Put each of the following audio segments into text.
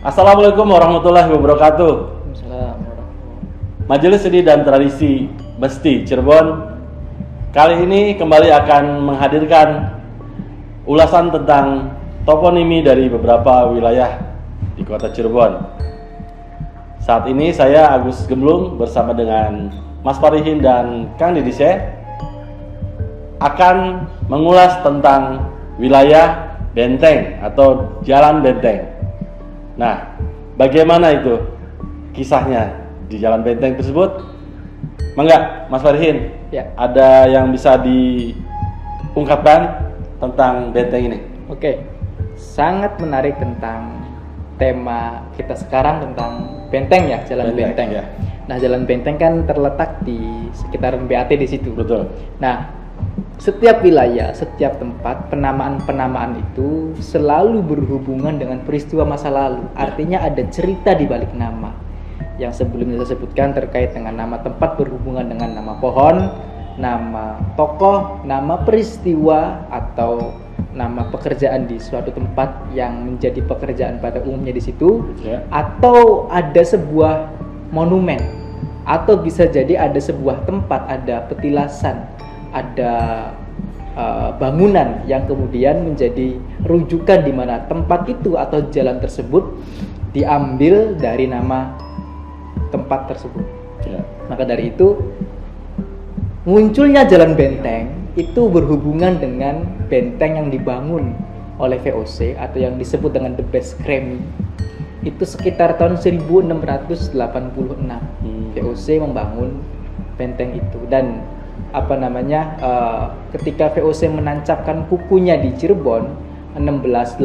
Assalamualaikum warahmatullahi wabarakatuh. Assalamualaikum. Majelis Seni dan Tradisi Besti Cirebon kali ini kembali akan menghadirkan ulasan tentang toponimi dari beberapa wilayah di kota Cirebon. Saat ini saya Agus Gemblung bersama dengan Mas Parihin dan Kang Didise akan mengulas tentang wilayah benteng atau jalan benteng. Nah, bagaimana itu kisahnya di jalan benteng tersebut? Mangga, Mas Farihin, Ya. ada yang bisa diungkapkan tentang benteng ini? Oke, sangat menarik tentang tema kita sekarang tentang benteng ya, jalan benteng. Ya. Nah, jalan benteng kan terletak di sekitaran BAT di situ. Betul. Nah, setiap wilayah, setiap tempat, penamaan-penamaan itu selalu berhubungan dengan peristiwa masa lalu. Artinya ada cerita di balik nama. Yang sebelumnya saya sebutkan terkait dengan nama tempat berhubungan dengan nama pohon, nama tokoh, nama peristiwa, atau nama pekerjaan di suatu tempat yang menjadi pekerjaan pada umumnya di situ. Ya. Atau ada sebuah monumen, atau bisa jadi ada sebuah tempat, ada petilasan, ada bangunan yang kemudian menjadi rujukan di mana tempat itu atau jalan tersebut diambil dari nama tempat tersebut. Ya. Maka dari itu munculnya jalan benteng itu berhubungan dengan benteng yang dibangun oleh VOC atau yang disebut dengan The Best Kremi. Itu sekitar tahun 1686 VOC membangun benteng itu. Dan ketika VOC menancapkan kukunya di Cirebon 1681,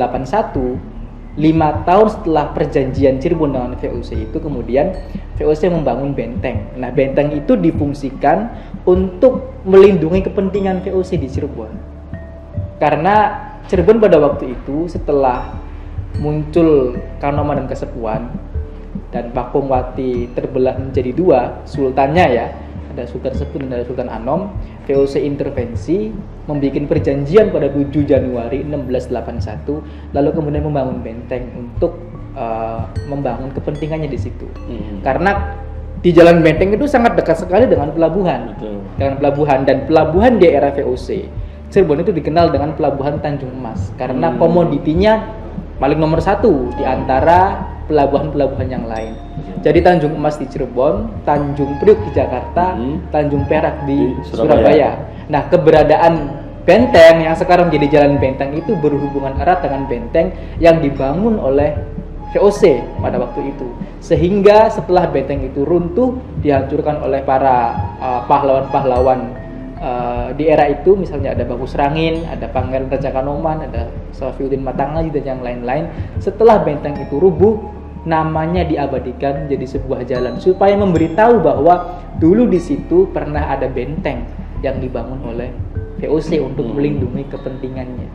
5 tahun setelah perjanjian Cirebon dengan VOC itu, kemudian VOC membangun benteng. Nah, benteng itu difungsikan untuk melindungi kepentingan VOC di Cirebon. Karena Cirebon pada waktu itu setelah muncul Kanoman dan Kasepuan dan Pakumbwati terbelah menjadi dua, sultannya ya, ada Sultan Sepuh dan ada Sultan Anom, VOC intervensi membuat perjanjian pada 7 Januari 1681, lalu kemudian membangun benteng untuk membangun kepentingannya di situ. Karena di jalan benteng itu sangat dekat sekali dengan pelabuhan. Betul. Dengan pelabuhan, dan pelabuhan di era VOC Cirebon itu dikenal dengan pelabuhan Tanjung Emas karena komoditinya paling nomor 1 di antara pelabuhan-pelabuhan yang lain. Jadi Tanjung Emas di Cirebon, Tanjung Priok di Jakarta, Tanjung Perak di Surabaya. Nah, keberadaan benteng yang sekarang jadi jalan benteng itu berhubungan erat dengan benteng yang dibangun oleh VOC pada waktu itu. Sehingga setelah benteng itu runtuh, dihancurkan oleh para pahlawan-pahlawan di era itu, misalnya ada Bagus Rangin, ada Pangeran Raja Kanoman, ada Safiuddin Matangaji dan yang lain-lain. Setelah benteng itu rubuh, namanya diabadikan jadi sebuah jalan supaya memberitahu bahwa dulu di situ pernah ada benteng yang dibangun oleh VOC untuk melindungi kepentingannya.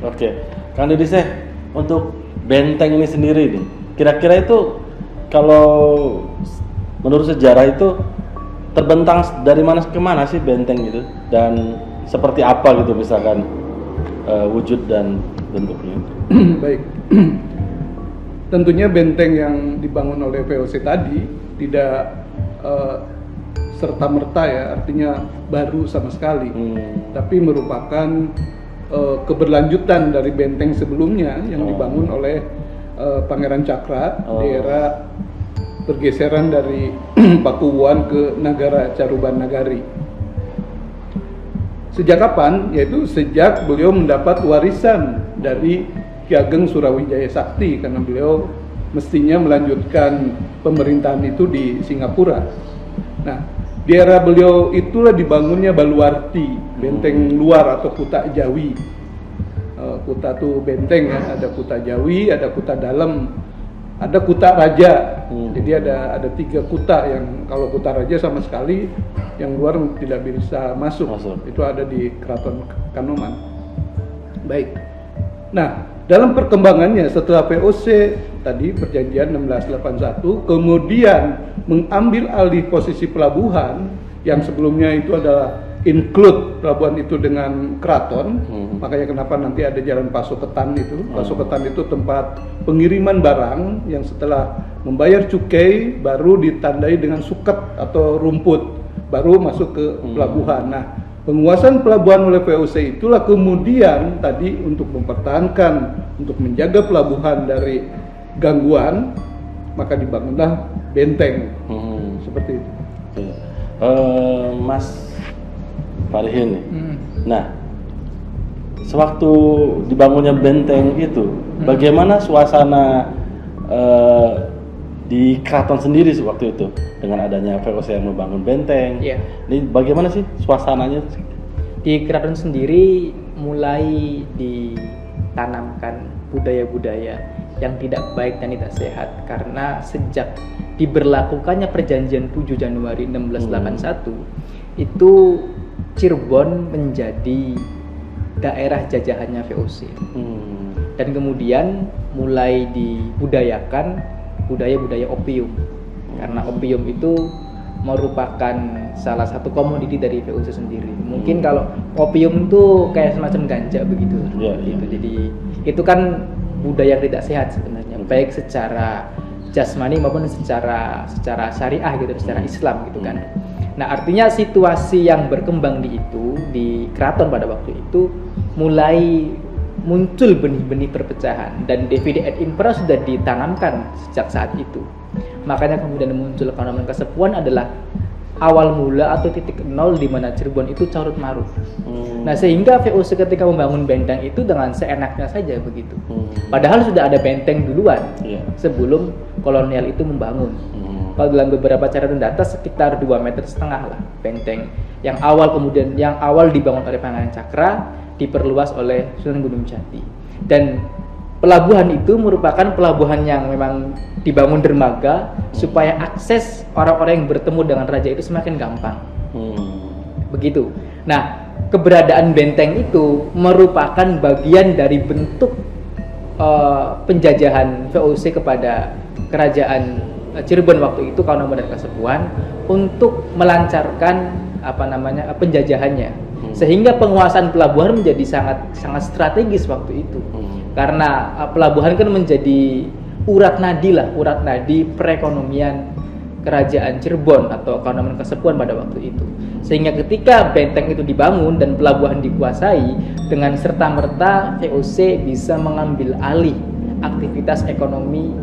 Oke, Kang Didise, untuk benteng ini sendiri nih, kira-kira itu kalau menurut sejarah itu terbentang dari mana ke mana sih benteng itu, dan seperti apa gitu misalkan wujud dan bentuknya? Baik. Tentunya benteng yang dibangun oleh VOC tadi tidak serta-merta ya, artinya baru sama sekali, tapi merupakan keberlanjutan dari benteng sebelumnya yang dibangun oleh Pangeran Cakra di era pergeseran dari Pakuwuan ke Nagara Caruban Nagari. Sejak kapan? Yaitu sejak beliau mendapat warisan dari Ki Ageng Surawijaya Sakti, karena beliau mestinya melanjutkan pemerintahan itu di Singapura. Nah, di era beliau itulah dibangunnya Baluarti, benteng luar atau Kuta Jawi. Kuta tuh benteng ya, ada Kuta Jawi, ada Kuta Dalam, ada Kuta Raja. Jadi ada 3 kuta, yang kalau Kuta Raja sama sekali yang luar tidak bisa masuk. Itu ada di Keraton Kanoman. Baik. Nah, dalam perkembangannya setelah VOC tadi perjanjian 1681 kemudian mengambil alih posisi pelabuhan yang sebelumnya itu adalah include pelabuhan itu dengan keraton. Makanya kenapa nanti ada jalan Pasoketan itu. Pasoketan itu tempat pengiriman barang yang setelah membayar cukai baru ditandai dengan suket atau rumput, baru masuk ke pelabuhan. Nah, penguasaan pelabuhan oleh VOC itulah kemudian tadi untuk mempertahankan, untuk menjaga pelabuhan dari gangguan, maka dibangunlah benteng. Seperti itu. Mas Farihin nih. Nah, sewaktu dibangunnya benteng itu, bagaimana suasana di keraton sendiri waktu itu dengan adanya VOC yang membangun benteng? Iya. Ini bagaimana sih suasananya? Di keraton sendiri mulai ditanamkan budaya-budaya yang tidak baik dan tidak sehat, karena sejak diberlakukannya perjanjian 7 Januari 1681 itu Cirebon menjadi daerah jajahannya VOC. Dan kemudian mulai dibudayakan budaya-budaya opium, karena opium itu merupakan salah satu komoditi dari VOC sendiri. Mungkin kalau opium itu kayak semacam ganja begitu. Gitu. Jadi itu kan budaya yang tidak sehat sebenarnya, baik secara jasmani maupun secara syariah gitu, secara Islam gitu kan. Nah, artinya situasi yang berkembang di keraton pada waktu itu mulai muncul benih-benih perpecahan, dan divide et impera sudah ditanamkan sejak saat itu. Makanya kemudian muncul fenomen kesepuan adalah awal mula atau titik nol di mana Cirebon itu carut marut. Nah, sehingga VOC ketika membangun benteng itu dengan seenaknya saja begitu. Padahal sudah ada benteng duluan sebelum kolonial itu membangun. Kalau dalam beberapa catatan data sekitar 2,5 meter lah benteng yang awal dibangun oleh Pangeran Cakra, diperluas oleh Sunan Gunung Jati. Dan pelabuhan itu merupakan pelabuhan yang memang dibangun dermaga supaya akses orang-orang yang bertemu dengan raja itu semakin gampang. Begitu. Nah, keberadaan benteng itu merupakan bagian dari bentuk penjajahan VOC kepada kerajaan Cirebon waktu itu, Kaunama dan Kasepuhan, untuk melancarkan penjajahannya. Sehingga penguasaan pelabuhan menjadi sangat strategis waktu itu. Karena pelabuhan kan menjadi urat nadi perekonomian kerajaan Cirebon atau Kaunama dan Kasepuhan pada waktu itu. Sehingga ketika benteng itu dibangun dan pelabuhan dikuasai, dengan serta-merta VOC bisa mengambil alih aktivitas ekonomi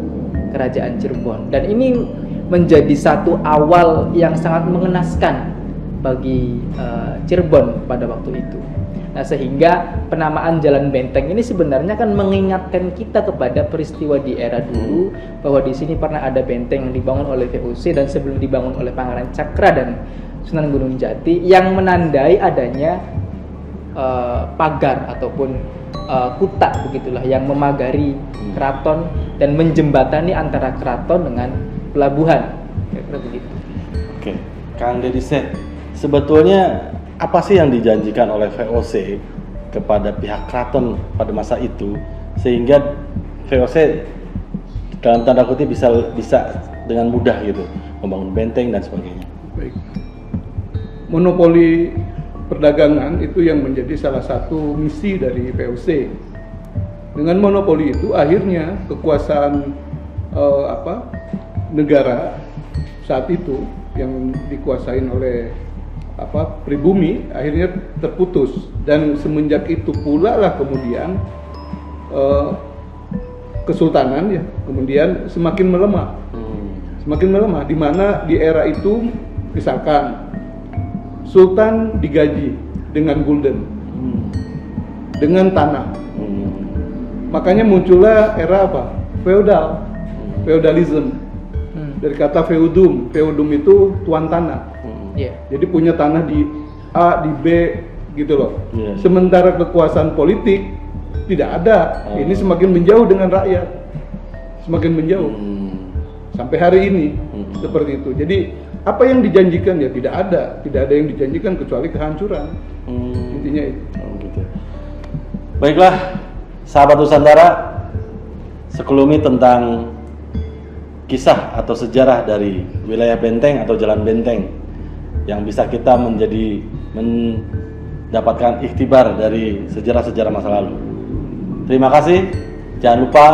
kerajaan Cirebon, dan ini menjadi satu awal yang sangat mengenaskan bagi Cirebon pada waktu itu. Nah, sehingga penamaan Jalan Benteng ini sebenarnya kan mengingatkan kita kepada peristiwa di era dulu, bahwa di sini pernah ada benteng yang dibangun oleh VOC dan sebelum dibangun oleh Pangeran Cakra dan Sunan Gunung Jati, yang menandai adanya pagar ataupun kuta begitulah yang memagari keraton dan menjembatani antara keraton dengan pelabuhan. Kira-kira begitu. Oke, Kang Deddy Set, sebetulnya apa sih yang dijanjikan oleh VOC kepada pihak keraton pada masa itu sehingga VOC dalam tanda kutip bisa dengan mudah gitu membangun benteng dan sebagainya? Baik. Monopoli perdagangan itu yang menjadi salah satu misi dari VOC. Dengan monopoli itu akhirnya kekuasaan negara saat itu yang dikuasain oleh pribumi akhirnya terputus, dan semenjak itu pula lah kemudian kesultanan ya kemudian semakin melemah. Di mana di era itu misalkan Sultan digaji dengan gulden, dengan tanah. Makanya muncullah era feudalism. Dari kata feudum itu tuan tanah. Jadi punya tanah di A, di B gitu loh. Sementara kekuasaan politik tidak ada. Ini semakin menjauh dengan rakyat. Semakin menjauh. Sampai hari ini seperti itu. Jadi apa yang dijanjikan ya tidak ada yang dijanjikan kecuali kehancuran. Intinya itu. Gitu. Baiklah, sahabat Nusantara, sekelumit tentang kisah atau sejarah dari wilayah Benteng atau Jalan Benteng yang bisa kita menjadi mendapatkan ikhtibar dari sejarah-sejarah masa lalu. Terima kasih. Jangan lupa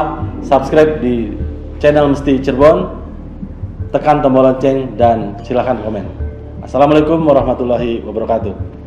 subscribe di channel Mesti Cirebon, tekan tombol lonceng dan silahkan komen. Assalamualaikum warahmatullahi wabarakatuh.